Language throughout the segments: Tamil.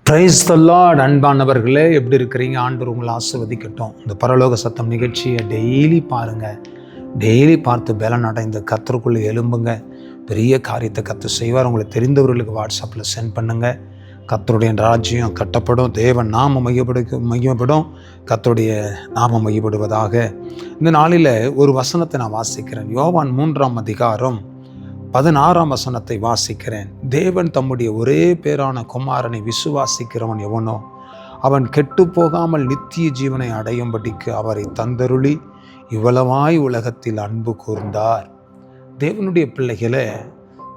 Praise the Lord. அன்பானவர்களே, எப்படி இருக்கிறீங்க? ஆண்டவர் உங்களை ஆசீர்வதிக்கட்டும். இந்த பரலோக சத்தம் நிகழ்ச்சியை டெய்லி பாருங்கள். டெய்லி பார்த்து பலன் அடைந்த கர்த்தருக்குள்ளே எழும்புங்க. பெரிய காரியத்தை கர்த்தர் செய்வார். உங்களுக்கு தெரிந்தவர்களுக்கு வாட்ஸ்அப்பில் சென்ட் பண்ணுங்கள். கர்த்தருடைய ராஜ்யம் கட்டப்படும், தேவன் நாம மையப்படும், கர்த்தருடைய நாமம் மையப்படுவதாக. இந்த நாளில் ஒரு வசனத்தை நான் வாசிக்கிறேன். யோவான் 3ஆம் அதிகாரம் 16ஆம் வசனத்தை வாசிக்கிறேன். தேவன் தம்முடைய ஒரே பேரான குமாரனை விசுவாசிக்கிறவன் எவனோ அவன் கெட்டு போகாமல் நித்திய ஜீவனை அடையும்படிக்கு அவரை தந்தருளி இவ்வளவாய் உலகத்தில் அன்பு கூர்ந்தார். தேவனுடைய பிள்ளைகளை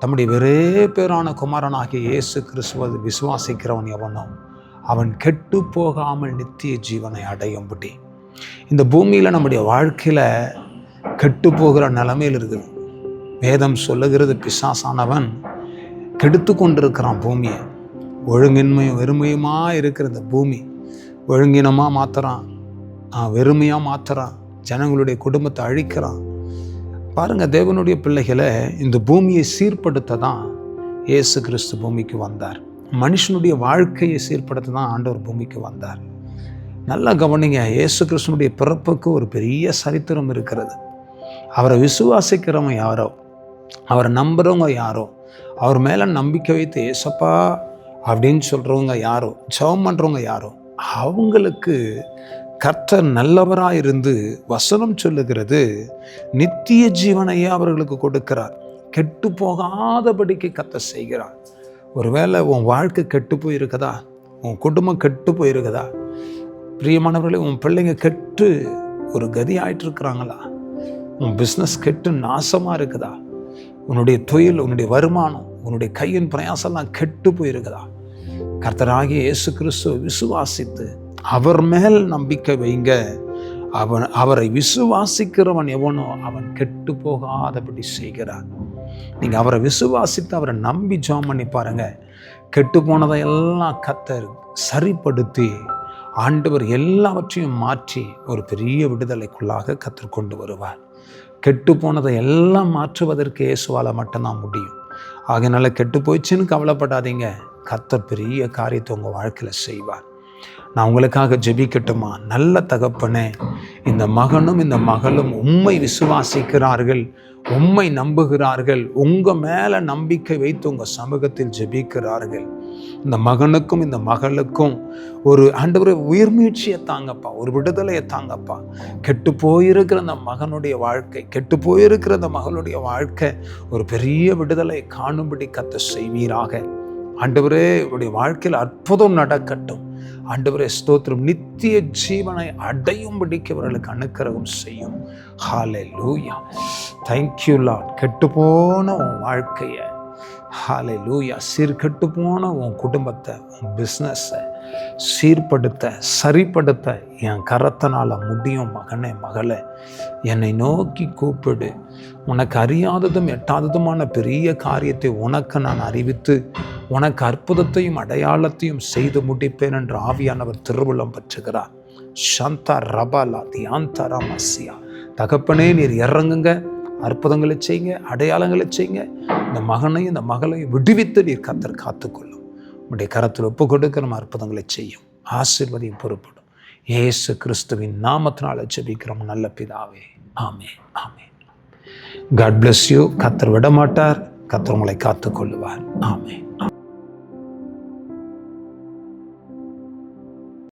தம்முடைய ஒரே பேரான குமாரனாகிய இயேசு கிறிஸ்துவை விசுவாசிக்கிறவன் எவனோ அவன் கெட்டு போகாமல் நித்திய ஜீவனை அடையும்படி. இந்த பூமியில் நம்முடைய வாழ்க்கையில் கெட்டு போகிற நிலைமையில் இருக்குது. வேதம் சொல்லுகிறது, பிசாசானவன் கெடுத்து கொண்டிருக்கிறான் பூமியை. ஒழுங்கின்மையும் வெறுமையுமாக இருக்கிற இந்த பூமி ஒழுங்கினமாக மாற்றுறான், வெறுமையாக மாற்றுறான், ஜனங்களுடைய குடும்பத்தை அழிக்கிறான். பாருங்கள், தேவனுடைய பிள்ளைகளை இந்த பூமியை சீர்படுத்த தான் இயேசு கிறிஸ்து பூமிக்கு வந்தார். மனுஷனுடைய வாழ்க்கையை சீர்படுத்த தான் ஆண்டவர் பூமிக்கு வந்தார். நல்லா கவனிங்க, இயேசு கிறிஸ்துனுடைய பிறப்புக்கு ஒரு பெரிய சரித்திரம் இருக்கிறது. அவரை விசுவாசிக்கிறவங்க யாரோ, அவரை நம்புகிறவங்க யாரோ, அவர் மேலே நம்பிக்கை வைத்து ஏசப்பா அப்படின்னு சொல்கிறவங்க யாரோ, ஜெபம் பண்ணுறவங்க யாரோ, அவங்களுக்கு கர்த்தர் நல்லவராக இருந்து வசனம் சொல்லுகிறது நித்திய ஜீவனையே அவர்களுக்கு கொடுக்கிறார். கெட்டு போகாதபடிக்கு கர்த்தர் செய்கிறார். ஒருவேளை உன் வாழ்க்கை கெட்டு போயிருக்குதா, உன் குடும்பம் கெட்டு போயிருக்குதா, பிரியமானவர்களே, உன் பிள்ளைங்க கெட்டு ஒரு கதி ஆயிட்டு இருக்கிறாங்களா, உன் பிஸ்னஸ் கெட்டு நாசமாக இருக்குதா, உன்னுடைய தொழில், உன்னுடைய வருமானம், உன்னுடைய கையின் பிரயாசம்லாம் கெட்டு போயிருக்குதா, கர்த்தராகிய இயேசு கிறிஸ்துவை விசுவாசித்து அவர் மேல் நம்பிக்கை வைங்க. அவரை விசுவாசிக்கிறவன் எவனோ அவன் கெட்டு போகாதபடி செய்கிறார். நீங்கள் அவரை விசுவாசித்து அவரை நம்பி ஜெபம் பண்ணி பாருங்க. கெட்டு போனதையெல்லாம் கர்த்தர் சரிப்படுத்தி ஆண்டவர் எல்லாவற்றையும் மாற்றி ஒரு பெரிய விடுதலைக்குள்ளாக கர்த்தர் கொண்டு வருவார். கெட்டு போனதை எல்லாம் மாற்றுவதற்கு இயேசுவால் மட்டும்தான் முடியும். ஆகையினால கெட்டு போயிடுச்சுன்னு கவலைப்படாதீங்க. கர்த்தர் பெரிய காரியத்தை உங்கள் வாழ்க்கையில் செய்வார். நான் உங்களுக்காக ஜெபிக்கட்டுமா? நல்ல தகப்பனே, இந்த மகனும் இந்த மகளும் உம்மை விசுவாசிக்கிறார்கள், உம்மை நம்புகிறார்கள், உங்கள் மேலே நம்பிக்கை வைத்து உங்கள் சமூகத்தில் ஜெபிக்கிறார்கள். இந்த மகனுக்கும் இந்த மகளுக்கும் ஒரு ஆண்டவரே உயிர் மீட்சியை தாங்கப்பா, ஒரு விடுதலையை தாங்கப்பா. கெட்டு போயிருக்கிற அந்த மகனுடைய வாழ்க்கை, கெட்டு போயிருக்கிற அந்த மகளுடைய வாழ்க்கை ஒரு பெரிய விடுதலை காணும்படி கர்த்தர் செய்வீராக. ஆண்டவரே, உடைய வாழ்க்கையில் அற்புதம் நடக்கட்டும். ஆண்டவரே ஸ்தோத்திரம். நித்திய ஜீவனை அடையும்படிக்கு அவர்களுக்கு அனுக்கிரகம் செய்யும். ஹல்லேலூயா. Thank you Lord. கெட்டு போன உன் வாழ்க்கையை, ஹல்லேலூயா, சீர்கெட்டு போன உன் குடும்பத்தை, உன் பிஸ்னஸை சீர்படுத்த சரிப்படுத்த என் கரத்தினால் முடியும். மகனே, மகளே, என்னை நோக்கி கூப்பிடு. உனக்கு அறியாததும் எட்டாததுமான பெரிய காரியத்தை உனக்கு நான் அறிவித்து உனக்கு அற்புதத்தையும் அடையாளத்தையும் செய்து முடிப்பேன் என்று ஆவியானவர் திருவுளம் பற்றுகிறார். சந்தா ரபாலா தியாந்தரா மசியா. தகப்பனே, நீர் இறங்குங்க, அற்புதங்களை செய்யுங்க, அடையாளங்களை செய்யுங்க. இந்த மகனையும் இந்த மகளையும் விடுவித்து நீர் கர்த்தர் காத்துக்கொள்ளும். உடைய கரத்தில் ஒப்பு கொடுக்க நம்ம அற்புதங்களை செய்யும். ஆசீர்வதியும் பொறுப்படும். இயேசு கிறிஸ்துவின் நாமத்தினால ஜெபிக்கிறோம் நல்ல பிதாவே. ஆமென், ஆமென். God bless you. கர்த்தர் விட மாட்டார். கர்த்தர் உங்களை காத்துக்கொள்ளுவார். ஆமென்.